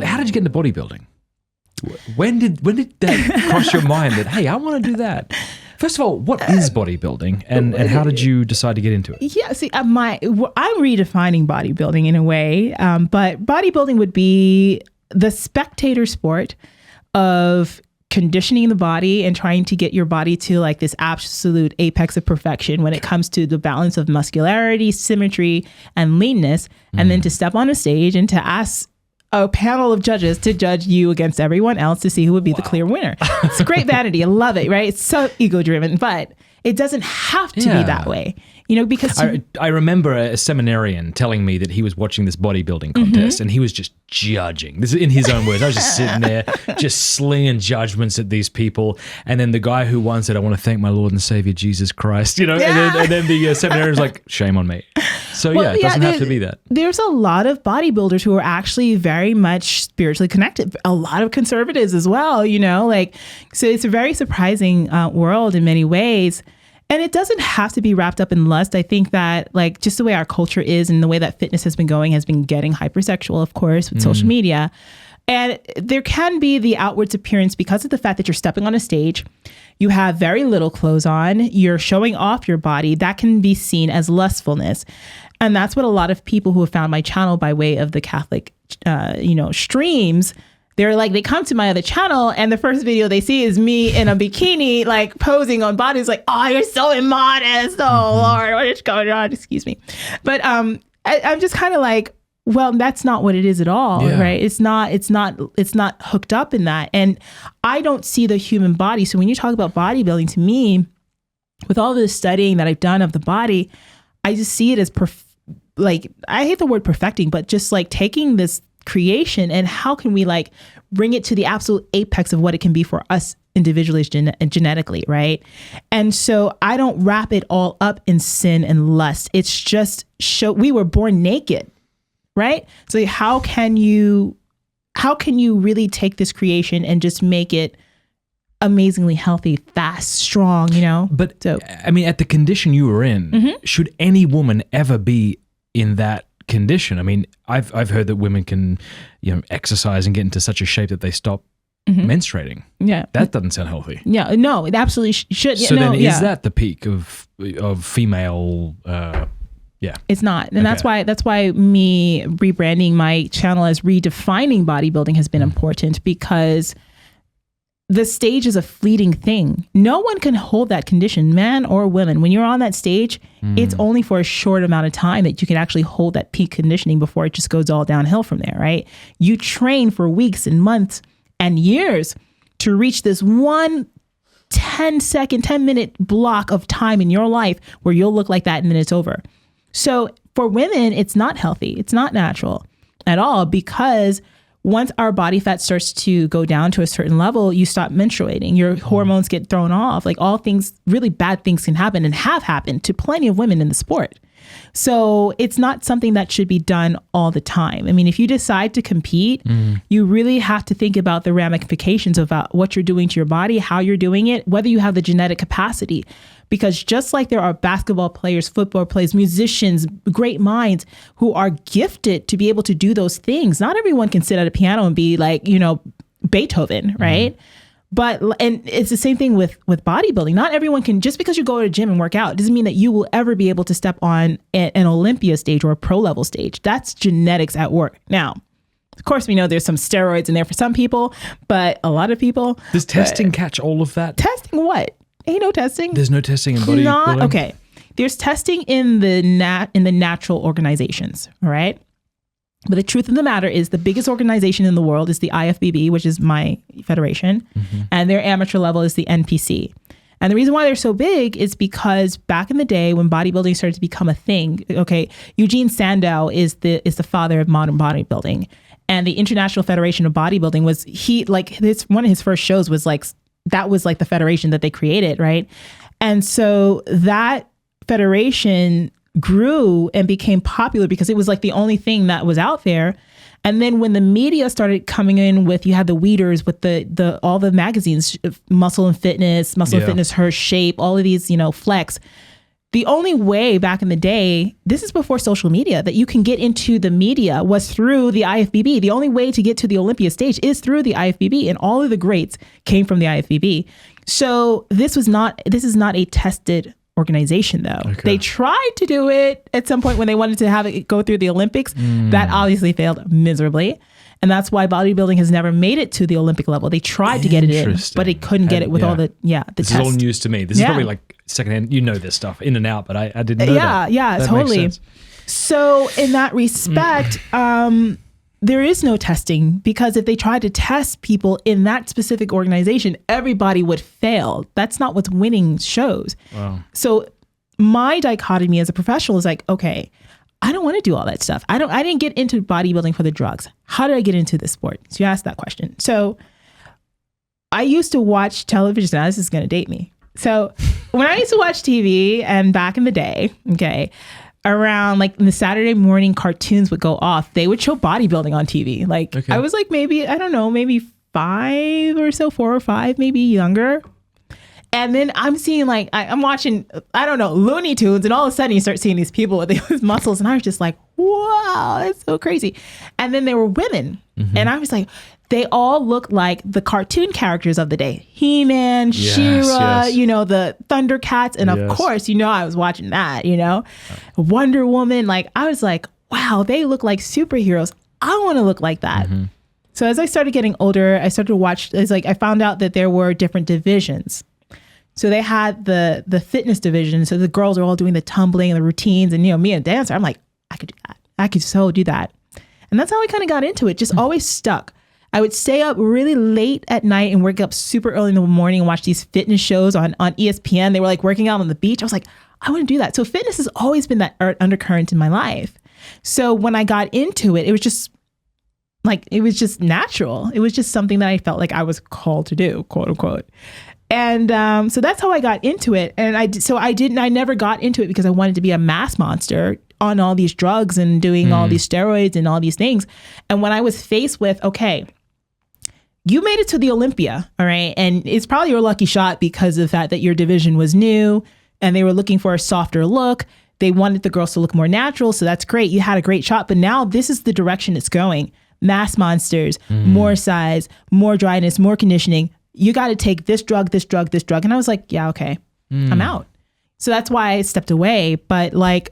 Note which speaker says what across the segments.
Speaker 1: How did you get into bodybuilding? When did that cross your mind that, hey, I want to do that? First of all, what is bodybuilding, and how did you decide to get into it?
Speaker 2: Yeah, see, I'm redefining bodybuilding in a way, but bodybuilding would be the spectator sport of conditioning the body and trying to get your body to like this absolute apex of perfection when it comes to the balance of muscularity, symmetry, and leanness, and then to step on a stage and to ask a panel of judges to judge you against everyone else to see who would be the clear winner. It's great vanity. I love it, right? It's so ego driven, but it doesn't have to be that way, because
Speaker 1: I remember a seminarian telling me that he was watching this bodybuilding contest and he was just judging. This is in his own words. I was just sitting there, just slinging judgments at these people. And then the guy who won said, I want to thank my Lord and Savior, Jesus Christ, and then the seminarian was like, shame on me. So it doesn't have to be that.
Speaker 2: There's a lot of bodybuilders who are actually very much spiritually connected. A lot of conservatives as well, so it's a very surprising world in many ways. And it doesn't have to be wrapped up in lust. I think that just the way our culture is and the way that fitness has been getting hypersexual, of course, with social media. And there can be the outwards appearance because of the fact that you're stepping on a stage. You have very little clothes on. You're showing off your body. That can be seen as lustfulness. And that's what a lot of people who have found my channel by way of the Catholic, streams, they come to my other channel and the first video they see is me in a bikini, posing on bodies oh, you're so immodest. Oh, Lord, what is going on? Excuse me. But I'm just kind of well, that's not what it is at all, right? It's not hooked up in that. And I don't see the human body. So when you talk about bodybuilding, to me, with all this studying that I've done of the body, I just see it as I hate the word perfecting, but just taking this creation and how can we bring it to the absolute apex of what it can be for us individually and genetically, right? And so I don't wrap it all up in sin and lust. It's just we were born naked, right? So how can you really take this creation and just make it amazingly healthy, fast, strong,
Speaker 1: But I mean, at the condition you were in, should any woman ever be in that condition? I mean, I've heard that women can, exercise and get into such a shape that they stop menstruating. Yeah, that doesn't sound healthy. Yeah,
Speaker 2: no, it absolutely should.
Speaker 1: So then, is that the peak of female?
Speaker 2: It's not, and that's why me rebranding my channel as Redefining Bodybuilding has been important, because the stage is a fleeting thing. No one can hold that condition, man or woman. When you're on that stage, it's only for a short amount of time that you can actually hold that peak conditioning before it just goes all downhill from there, right? You train for weeks and months and years to reach this 10-minute block of time in your life where you'll look like that and then it's over. So for women, it's not healthy. It's not natural at all, because once our body fat starts to go down to a certain level, you stop menstruating. Your hormones get thrown off. All things, really bad things can happen and have happened to plenty of women in the sport. So it's not something that should be done all the time. I mean, if you decide to compete, you really have to think about the ramifications of what you're doing to your body, how you're doing it, whether you have the genetic capacity. Because just like there are basketball players, football players, musicians, great minds who are gifted to be able to do those things, not everyone can sit at a piano and be Beethoven, right? But, and it's the same thing with bodybuilding. Not everyone can, just because you go to a gym and work out, doesn't mean that you will ever be able to step on an Olympia stage or a pro level stage. That's genetics at work. Now, of course, we know there's some steroids in there for some people, but a lot of people.
Speaker 1: Does testing catch all of that?
Speaker 2: Testing what? Ain't no testing.
Speaker 1: There's no testing in bodybuilding?
Speaker 2: Okay. There's testing in the natural organizations, all right? But the truth of the matter is the biggest organization in the world is the IFBB, which is my federation, and their amateur level is the NPC. And the reason why they're so big is because back in the day when bodybuilding started to become a thing, okay, Eugene Sandow is the father of modern bodybuilding. And the International Federation of Bodybuilding one of his first shows was that was the federation that they created, right? And so that federation grew and became popular because it was the only thing that was out there. And then when the media started coming in with, you had the Weeders with the all the magazines, Muscle and Fitness, Her Shape, all of these, Flex. The only way back in the day, this is before social media, that you can get into the media was through the IFBB. The only way to get to the Olympia stage is through the IFBB, and all of the greats came from the IFBB. So this is not a tested organization, though. Okay. They tried to do it at some point when they wanted to have it go through the Olympics. That obviously failed miserably. And that's why bodybuilding has never made it to the Olympic level. They tried to get it in, but they couldn't get it with all the
Speaker 1: This
Speaker 2: tests.
Speaker 1: is all news to me. This is probably like secondhand. You know this stuff in and out, but I didn't know that.
Speaker 2: Yeah,
Speaker 1: that
Speaker 2: totally.
Speaker 1: Makes sense.
Speaker 2: So in that respect, there is no testing, because if they tried to test people in that specific organization, everybody would fail. That's not what winning shows. Wow. So my dichotomy as a professional is like, okay, I don't want to do all that stuff. I didn't get into bodybuilding for the drugs. How did I get into this sport? So you asked that question. So I used to watch television. Now this is going to date me. So when I used to watch TV, and back in the day, okay, around like the Saturday morning cartoons would go off, they would show bodybuilding on TV. Like I was like, maybe 5 or so, 4 or 5, maybe younger. And then I'm seeing like, I'm watching, I don't know, Looney Tunes, and all of a sudden you start seeing these people with these muscles, and I was just like, wow, that's so crazy. And then there were women, and I was like, they all look like the cartoon characters of the day. He-Man, She-Ra, the Thundercats. And of course, I was watching that, Wonder Woman. Like, I was like, wow, they look like superheroes. I want to look like that. So as I started getting older, I started to watch, I found out that there were different divisions. So they had the fitness division. So the girls are all doing the tumbling and the routines, and me, a dancer, I'm like, I could do that. I could so do that. And that's how I kind of got into it. Just always stuck. I would stay up really late at night and wake up super early in the morning and watch these fitness shows on ESPN. They were like working out on the beach. I was like, I want to do that. So fitness has always been that undercurrent in my life. So when I got into it, it was just natural. It was just something that I felt like I was called to do, quote unquote. And so that's how I got into it. And I never got into it because I wanted to be a mass monster on all these drugs and doing all these steroids and all these things. And when I was faced with, okay, you made it to the Olympia, all right? And it's probably your lucky shot because of the fact that your division was new and they were looking for a softer look. They wanted the girls to look more natural. So that's great. You had a great shot. But now this is the direction it's going. Mass monsters, more size, more dryness, more conditioning. You got to take this drug, this drug, this drug. And I was like, yeah, okay, I'm out. So that's why I stepped away. But like,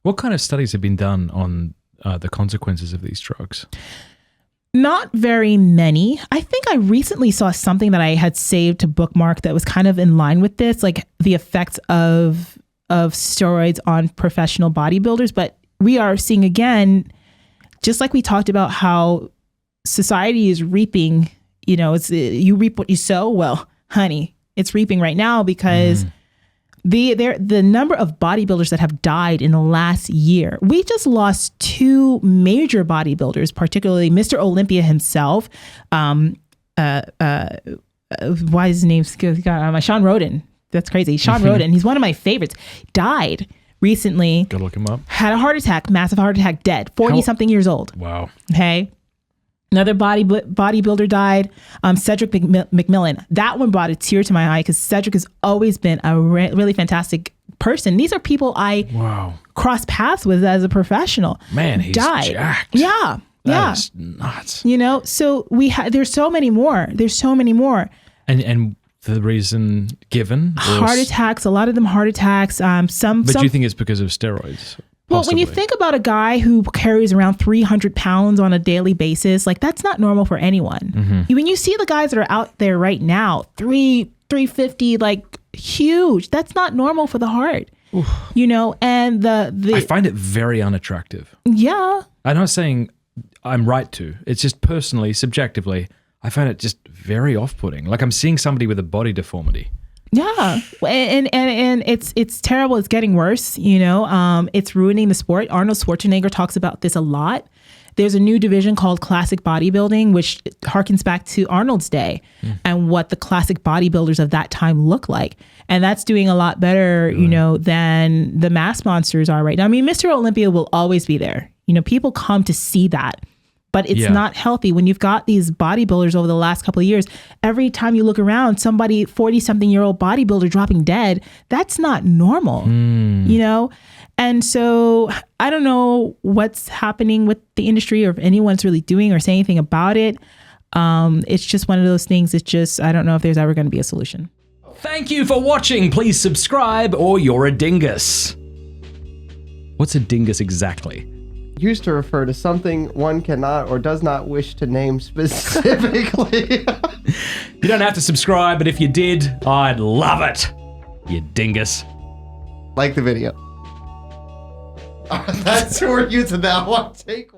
Speaker 1: what kind of studies have been done on the consequences of these drugs?
Speaker 2: Not very many. I think I recently saw something that I had saved to bookmark that was kind of in line with this, like the effects of steroids on professional bodybuilders. But we are seeing again, just like we talked about how society is reaping, you reap what you sow. Well, honey, it's reaping right now because the number of bodybuilders that have died in the last year. We just lost 2 major bodybuilders, particularly Mr. Olympia himself. Why is his name? Sean Roden. That's crazy. Sean Roden. He's one of my favorites. Died recently.
Speaker 1: Gotta look him up.
Speaker 2: Had a heart attack, massive heart attack, dead, 40-something years old.
Speaker 1: Wow.
Speaker 2: Okay. Another bodybuilder died, Cedric McMillan. That one brought a tear to my eye because Cedric has always been a really fantastic person. These are people I crossed paths with as a professional.
Speaker 1: Man, he's jacked.
Speaker 2: Yeah.
Speaker 1: That is nuts.
Speaker 2: So there's so many more.
Speaker 1: And the reason given?
Speaker 2: Heart attacks, a lot of them heart attacks. But
Speaker 1: do you think it's because of steroids?
Speaker 2: Well, when you think about a guy who carries around 300 pounds on a daily basis, like that's not normal for anyone. When you see the guys that are out there right now, 350, like huge, that's not normal for the heart. Oof. And I
Speaker 1: find it very unattractive.
Speaker 2: Yeah. I'm
Speaker 1: not saying I'm right to. It's just personally, subjectively, I find it just very off-putting. Like I'm seeing somebody with a body deformity.
Speaker 2: Yeah. And it's terrible. It's getting worse. It's ruining the sport. Arnold Schwarzenegger talks about this a lot. There's a new division called classic bodybuilding, which harkens back to Arnold's day and what the classic bodybuilders of that time look like. And that's doing a lot better, than the mass monsters are right now. I mean, Mr. Olympia will always be there. People come to see that. but it's not healthy. When you've got these bodybuilders over the last couple of years, every time you look around, somebody 40-something-year-old bodybuilder dropping dead, that's not normal, you know? And so I don't know what's happening with the industry or if anyone's really doing or saying anything about it. It's just one of those things. It's just, I don't know if there's ever going to be a solution.
Speaker 1: Thank you for watching. Please subscribe or you're a dingus. What's a dingus exactly?
Speaker 3: Used to refer to something one cannot or does not wish to name specifically.
Speaker 1: You don't have to subscribe, but if you did, I'd love it. You dingus.
Speaker 3: Like the video. That's who we're using that one. Take one.